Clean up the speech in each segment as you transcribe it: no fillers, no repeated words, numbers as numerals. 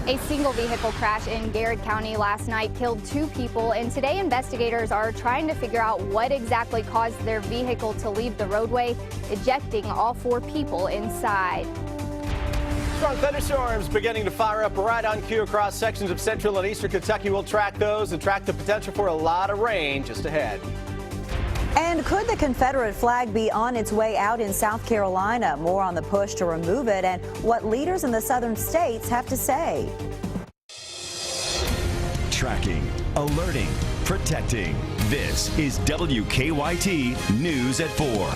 A single vehicle crash in Garrett County last night killed 2 people, and today investigators are trying to figure out what exactly caused their vehicle to leave the roadway, ejecting all 4 people inside. Strong thunderstorms beginning to fire up right on cue across sections of central and eastern Kentucky. We'll track those and track the potential for a lot of rain just ahead. And could the Confederate flag be on its way out in South Carolina? More on the push to remove it and what leaders in the southern states have to say. Tracking, alerting, protecting. This is WKYT News at 4.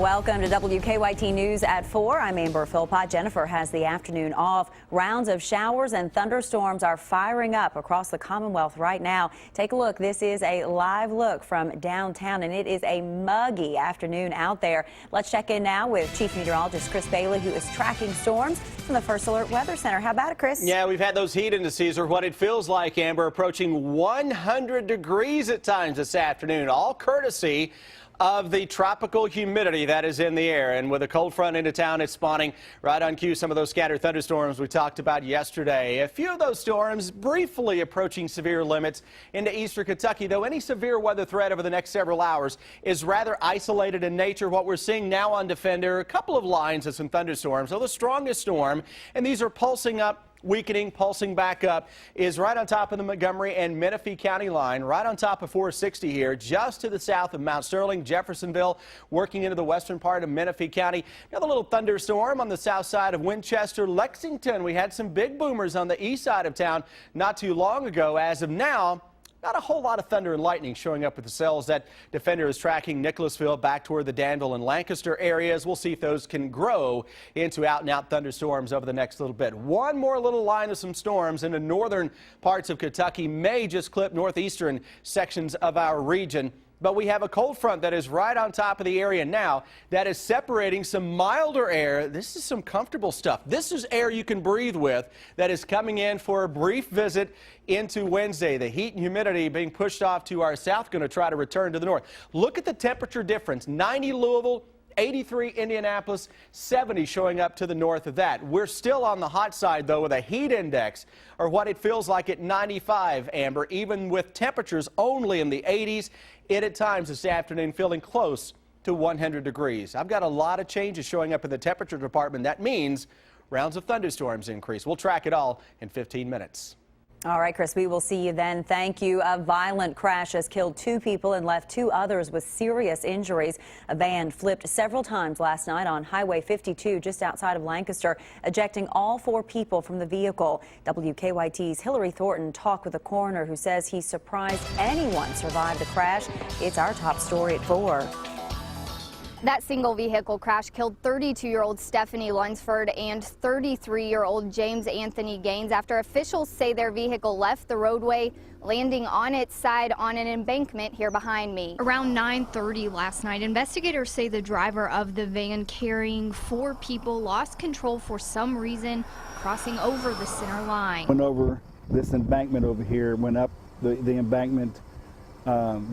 Welcome to WKYT News at 4. I'm Amber Philpott. Jennifer has the afternoon off. Rounds of showers and thunderstorms are firing up across the Commonwealth right now. Take a look. This is a live look from downtown, and it is a muggy afternoon out there. Let's check in now with Chief Meteorologist Chris Bailey, who is tracking storms from the First Alert Weather Center. How about it, Chris? Yeah, we've had those heat indices, or what it feels like, Amber, approaching 100 degrees at times this afternoon, all courtesy of the tropical humidity that is in the air. And with a cold front into town, it's spawning right on cue some of those scattered thunderstorms we talked about yesterday. A few of those storms briefly approaching severe limits into eastern Kentucky, though any severe weather threat over the next several hours is rather isolated in nature. What we're seeing now on Defender, a couple of lines of some thunderstorms. So the strongest storm, and these are pulsing up, weakening, pulsing back up, is right on top of the Montgomery and Menifee County line, right on top of 460 here, just to the south of Mount Sterling, Jeffersonville, working into the western part of Menifee County. Another little thunderstorm on the south side of Winchester, Lexington. We had some big boomers on the east side of town not too long ago. As of now, not a whole lot of thunder and lightning showing up at the cells that Defender is tracking Nicholasville back toward the Danville and Lancaster areas. We'll see if those can grow into out-and-out thunderstorms over the next little bit. One more little line of some storms in the northern parts of Kentucky may just clip northeastern sections of our region. But we have a cold front that is right on top of the area now that is separating some milder air. This is some comfortable stuff. This is air you can breathe with that is coming in for a brief visit into Wednesday. The heat and humidity being pushed off to our south, going to try to return to the north. Look at the temperature difference. 90 Louisville, 83 Indianapolis, 70 showing up to the north of that. We're still on the hot side, though, with a heat index, or what it feels like at 95, Amber, even with temperatures only in the 80s. It at times this afternoon feeling close to 100 degrees. I've got a lot of changes showing up in the temperature department. That means rounds of thunderstorms increase. We'll track it all in 15 minutes. All right, Chris, we will see you then. Thank you. A violent crash has killed 2 people and left 2 others with serious injuries. A van flipped several times last night on Highway 52 just outside of Lancaster, ejecting all 4 people from the vehicle. WKYT's Hillary Thornton talked with a coroner who says he's surprised anyone survived the crash. It's our top story at 4. That single vehicle crash killed 32-year-old Stephanie Lunsford and 33-year-old James Anthony Gaines after officials say their vehicle left the roadway, landing on its side on an embankment here behind me. Around 9:30 last night, investigators say the driver of the van carrying 4 people lost control for some reason, crossing over the center line. Went over this embankment over here, went up the embankment,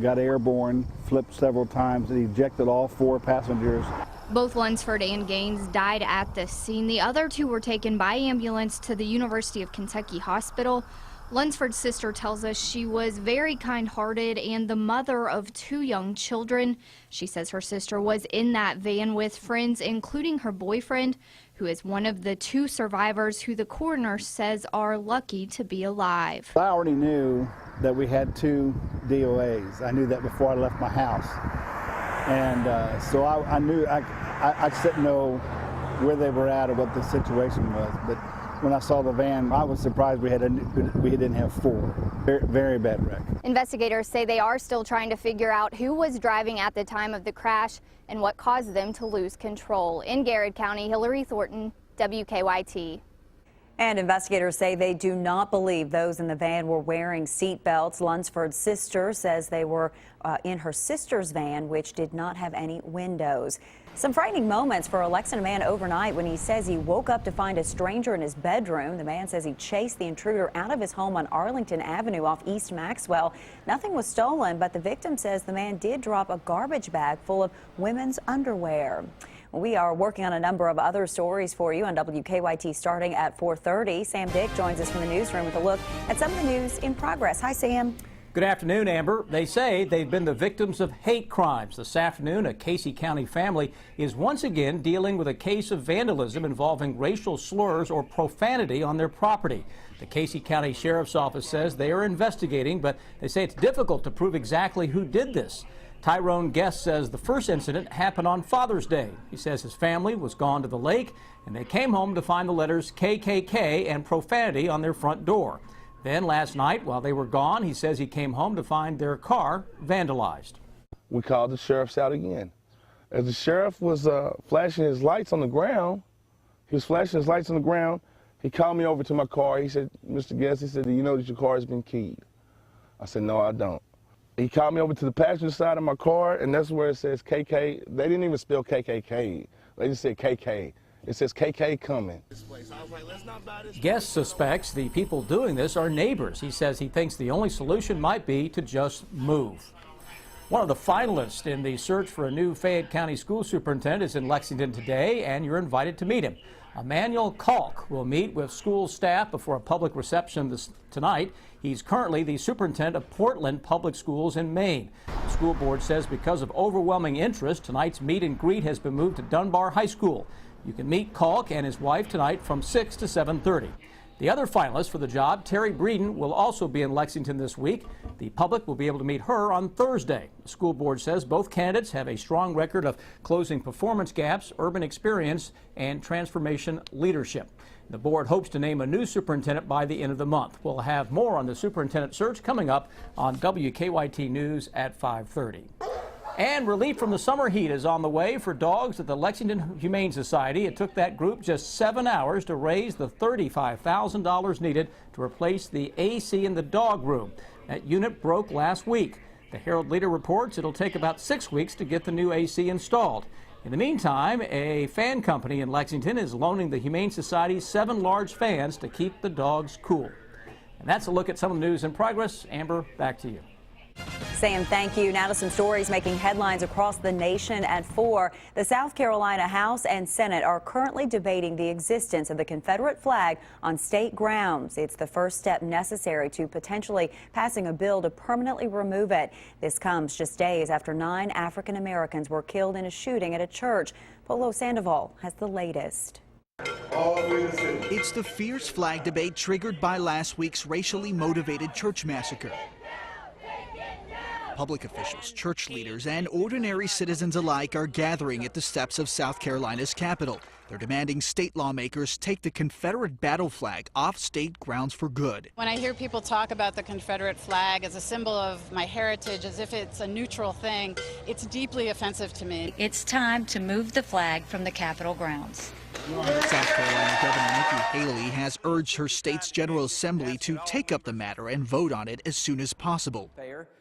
got airborne, flipped several times, and ejected all 4 passengers. Both Lunsford and Gaines died at the scene. The other 2 were taken by ambulance to the University of Kentucky Hospital. Lunsford's sister tells us she was very kind-hearted and the mother of 2 young children. She says her sister was in that van with friends, including her boyfriend, who is one of the 2 survivors who the coroner says are lucky to be alive. I already knew that we had 2 DOAs. I knew that before I left my house. And so I knew, I just didn't know where they were at or what the situation was. But when I saw the van, I was surprised we didn't have 4. Very, very bad wreck. Investigators say they are still trying to figure out who was driving at the time of the crash and what caused them to lose control. In Garrett County, Hillary Thornton, WKYT. And investigators say they do not believe those in the van were wearing seat belts. Lunsford's sister says they were in her sister's van, which did not have any windows. Some frightening moments for a Lexington man overnight when he says he woke up to find a stranger in his bedroom. The man says he chased the intruder out of his home on Arlington Avenue off East Maxwell. Nothing was stolen, but the victim says the man did drop a garbage bag full of women's underwear. We are working on a number of other stories for you on WKYT starting at 4:30. Sam Dick joins us from the newsroom with a look at some of the news in progress. Hi, Sam. Good afternoon, Amber. They say they've been the victims of hate crimes. This afternoon, a Casey County family is once again dealing with a case of vandalism involving racial slurs or profanity on their property. The Casey County Sheriff's Office says they are investigating, but they say it's difficult to prove exactly who did this. Tyrone Guest says the first incident happened on Father's Day. He says his family was gone to the lake and they came home to find the letters KKK and profanity on their front door. Then last night, while they were gone, he says he came home to find their car vandalized. We called the sheriffs out again. As the sheriff was flashing his lights on the ground, he called me over to my car. He said, Mr. Guest, he said, do you know that your car has been keyed? I said, no, I don't. He called me over to the passenger side of my car, and that's where it says KK. They didn't even spell KKK. They just said KK. It says KK coming. Guest suspects the people doing this are neighbors. He says he thinks the only solution might be to just move. One of the finalists in the search for a new Fayette County school superintendent is in Lexington today, and you're invited to meet him. Emmanuel Kalk will meet with school staff before a public reception tonight. He's currently the superintendent of Portland Public Schools in Maine. The school board says because of overwhelming interest, tonight's meet and greet has been moved to Dunbar High School. You can meet Kalk and his wife tonight from 6 to 7:30. The other finalist for the job, Terry Breeden, will also be in Lexington this week. The public will be able to meet her on Thursday. The school board says both candidates have a strong record of closing performance gaps, urban experience, and transformation leadership. The board hopes to name a new superintendent by the end of the month. We'll have more on the superintendent search coming up on WKYT News at 5:30. And relief from the summer heat is on the way for dogs at the Lexington Humane Society. It took that group just 7 hours to raise the $35,000 needed to replace the AC in the dog room. That unit broke last week. The Herald Leader reports it'll take about 6 weeks to get the new AC installed. In the meantime, a fan company in Lexington is loaning the Humane Society 7 large fans to keep the dogs cool. And that's a look at some of the news in progress. Amber, back to you. Sam, thank you. Now to some stories making headlines across the nation at 4. The South Carolina House and Senate are currently debating the existence of the Confederate flag on state grounds. It's the first step necessary to potentially passing a bill to permanently remove it. This comes just days after 9 African Americans were killed in a shooting at a church. Polo Sandoval has the latest. It's the fierce flag debate triggered by last week's racially motivated church massacre. Public officials, church leaders, and ordinary citizens alike are gathering at the steps of South Carolina's Capitol. They're demanding state lawmakers take the Confederate battle flag off state grounds for good. When I hear people talk about the Confederate flag as a symbol of my heritage, as if it's a neutral thing, it's deeply offensive to me. It's time to move the flag from the Capitol grounds. South Carolina Governor Nikki Haley has urged her state's General Assembly to take up the matter and vote on it as soon as possible.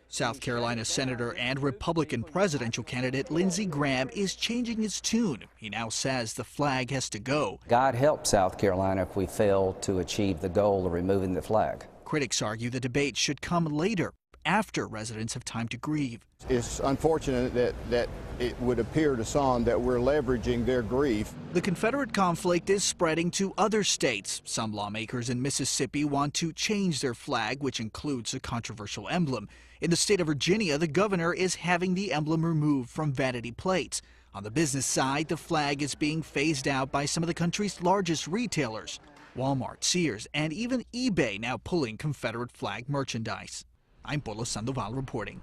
South Carolina Senator and Republican presidential candidate Lindsey Graham is changing his tune. He now says the flag has to go. God help South Carolina if we fail to achieve the goal of removing the flag. Critics argue the debate should come later, after residents have time to grieve. It's unfortunate that it would appear to some that we're leveraging their grief. The Confederate conflict is spreading to other states. Some lawmakers in Mississippi want to change their flag, which includes a controversial emblem. In the state of Virginia, the governor is having the emblem removed from vanity plates. On the business side, the flag is being phased out by some of the country's largest retailers. Walmart, Sears, and even eBay now pulling Confederate flag merchandise. I'm Polo Sandoval reporting.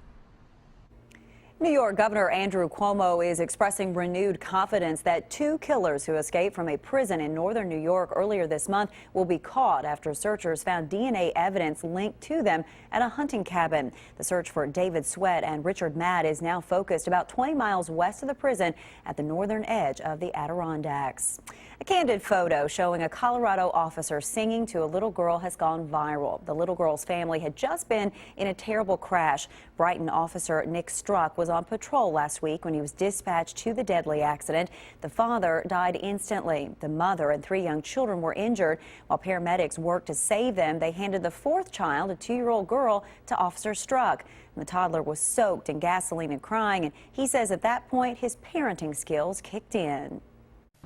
New York Governor Andrew Cuomo is expressing renewed confidence that 2 killers who escaped from a prison in northern New York earlier this month will be caught after searchers found DNA evidence linked to them at a hunting cabin. The search for David Sweat and Richard Matt is now focused about 20 miles west of the prison at the northern edge of the Adirondacks. A candid photo showing a Colorado officer singing to a little girl has gone viral. The little girl's family had just been in a terrible crash. Brighton officer Nick Struck was on patrol last week when he was dispatched to the deadly accident. The father died instantly. The mother and 3 young children were injured. While paramedics worked to save them, they handed the 4th child, a 2-year-old girl, to Officer Struck. The toddler was soaked in gasoline and crying, and he says at that point his parenting skills kicked in.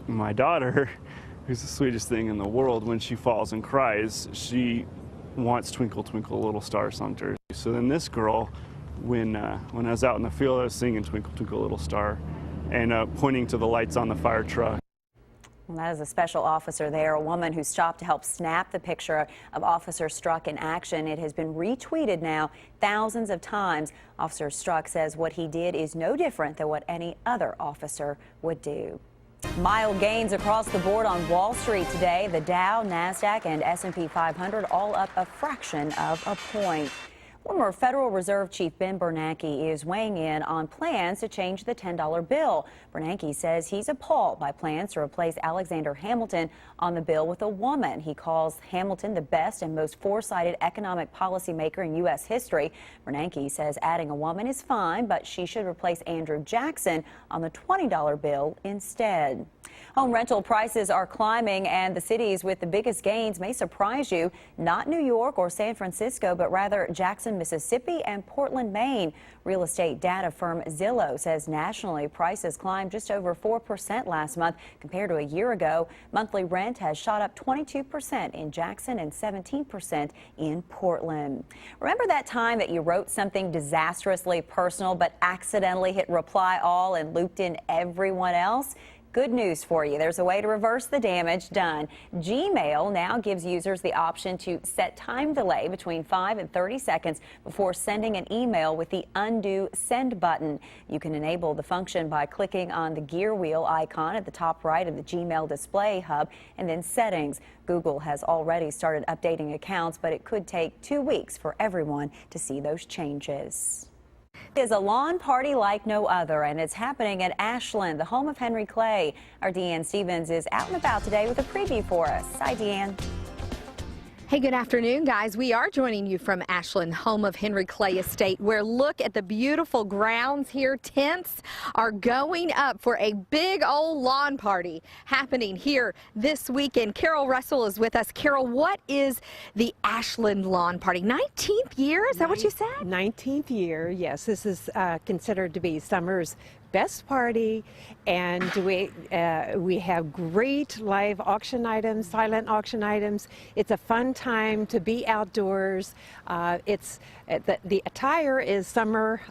My daughter, who's the sweetest thing in the world, when she falls and cries, she wants Twinkle, Twinkle, Little Star sung to her. So then this girl, when I was out in the field, I was singing Twinkle, Twinkle, Little Star and pointing to the lights on the fire truck. Well, that is a special officer there, a woman who stopped to help snap the picture of Officer Struck in action. It has been retweeted now thousands of times. Officer Struck says what he did is no different than what any other officer would do. Mild gains across the board on Wall Street today. The Dow, NASDAQ, and S&P 500 all up a fraction of a point. Former Federal Reserve Chief Ben Bernanke is weighing in on plans to change the $10 bill. Bernanke says he's appalled by plans to replace Alexander Hamilton on the bill with a woman. He calls Hamilton the best and most foresighted economic policymaker in U.S. history. Bernanke says adding a woman is fine, but she should replace Andrew Jackson on the $20 bill instead. Home rental prices are climbing, and the cities with the biggest gains may surprise you. Not New York or San Francisco, but rather Jackson, Mississippi and Portland, Maine. Real estate data firm Zillow says nationally prices climbed just over 4% last month compared to a year ago. Monthly rent has shot up 22% in Jackson and 17% in Portland. Remember that time that you wrote something disastrously personal but accidentally hit reply all and looped in everyone else? Good news for you. There's a way to reverse the damage done. Gmail now gives users the option to set time delay between 5 and 30 seconds before sending an email with the undo send button. You can enable the function by clicking on the gear wheel icon at the top right of the Gmail display hub and then settings. Google has already started updating accounts, but it could take 2 weeks for everyone to see those changes. It is a lawn party like no other, and it's happening at Ashland, the home of Henry Clay. Our Deanne Stevens is out and about today with a preview for us. Hi, Deanne. Hey, good afternoon, guys. We are joining you from Ashland, home of Henry Clay Estate, where look at the beautiful grounds here. Tents are going up for a big old lawn party happening here this weekend. Carol Russell is with us. Carol, what is the Ashland Lawn Party? 19th year? Is that what you said? 19th year, yes. This is considered to be summer's best party, and we have great live auction items, silent auction items. It's a fun time to be outdoors. The attire is summer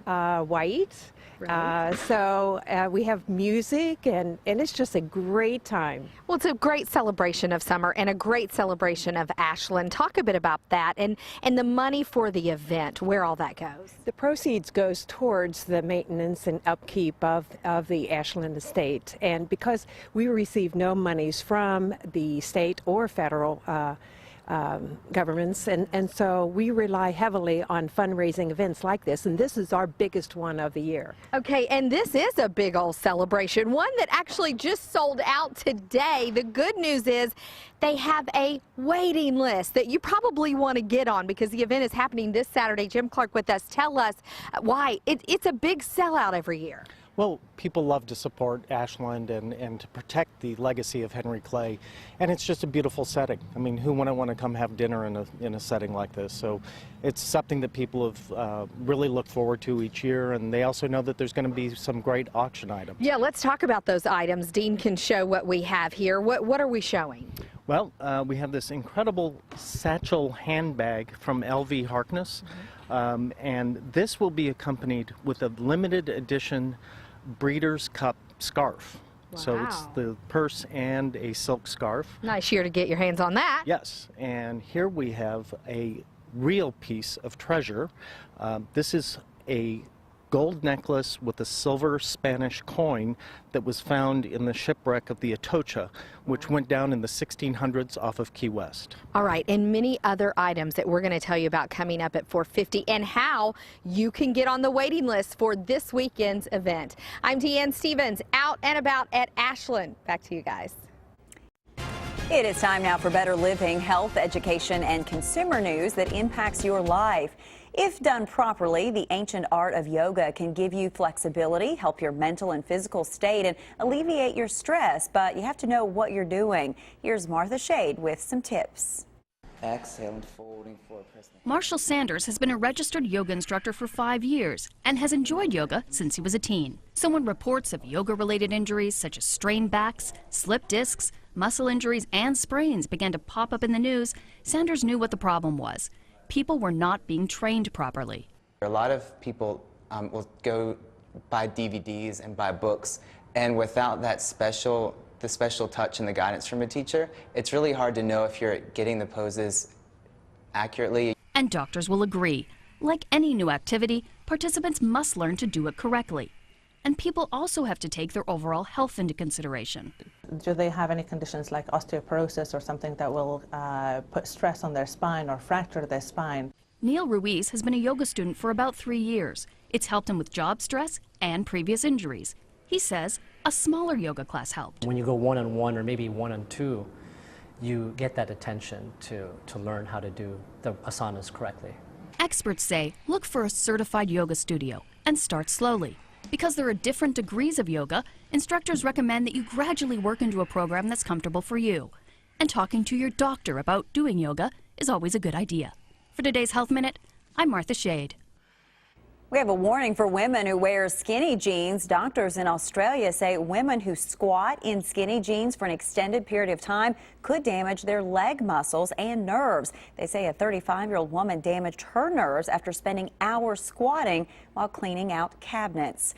white. Right. So we have music, and it's just a great time. Well, it's a great celebration of summer and a great celebration of Ashland. Talk a bit about that and the money for the event, where all that goes. The proceeds goes towards the maintenance and upkeep of the Ashland estate. And because we receive no monies from the state or federal governments, and so we rely heavily on fundraising events like this, and this is our biggest one of the year. Okay, and this is a big old celebration, one that actually just sold out today. The good news is they have a waiting list that you probably want to get on because the event is happening this Saturday. Jim Clark with us. Tell us why. It's a big sellout every year. Well, people love to support Ashland and to protect the legacy of Henry Clay, and it's just a beautiful setting. I mean, who wouldn't want to come have dinner in a setting like this? So it's something that people have really looked forward to each year, and they also know that there's going to be some great auction items. Yeah, let's talk about those items. Dean can show what we have here. What are we showing? Well, we have this incredible satchel handbag from LV Harkness, and this will be accompanied with a limited edition Breeders' Cup scarf. Wow. So it's the purse and a silk scarf. Nice year to get your hands on that. Yes, and here we have a real piece of treasure. This is a gold necklace with a silver Spanish coin that was found in the shipwreck of the Atocha, which went down in the 1600s off of Key West. All right, and many other items that we're going to tell you about coming up at 4:50 and how you can get on the waiting list for this weekend's event. I'm Deanne Stevens, out and about at Ashland. Back to you guys. It is time now for Better Living, health, education, and consumer news that impacts your life. If done properly, the ancient art of yoga can give you flexibility, help your mental and physical state, and alleviate your stress, but you have to know what you're doing. Here's Martha Shade with some tips. Exhale and folding forward. Marshall Sanders has been a registered yoga instructor for 5 years and has enjoyed yoga since he was a teen. So when reports of yoga-related injuries such as strained backs, slipped discs, muscle injuries, and sprains began to pop up in the news, Sanders knew what the problem was. People were not being trained properly. A lot of people will go buy DVDs and buy books, and without the special touch and the guidance from a teacher, it's really hard to know if you're getting the poses accurately. And doctors will agree. Like any new activity, participants must learn to do it correctly. And people also have to take their overall health into consideration. Do they have any conditions like osteoporosis or something that will put stress on their spine or fracture their spine? Neil Ruiz has been a yoga student for about 3 years. It's helped him with job stress and previous injuries. He says a smaller yoga class helped. When you go one-on-one or maybe one-on-two, you get that attention to learn how to do the asanas correctly. Experts say look for a certified yoga studio and start slowly. Because there are different degrees of yoga, instructors recommend that you gradually work into a program that's comfortable for you. And talking to your doctor about doing yoga is always a good idea. For today's Health Minute, I'm Martha Shade. We have a warning for women who wear skinny jeans. Doctors in Australia say women who squat in skinny jeans for an extended period of time could damage their leg muscles and nerves. They say a 35-year-old woman damaged her nerves after spending hours squatting while cleaning out cabinets.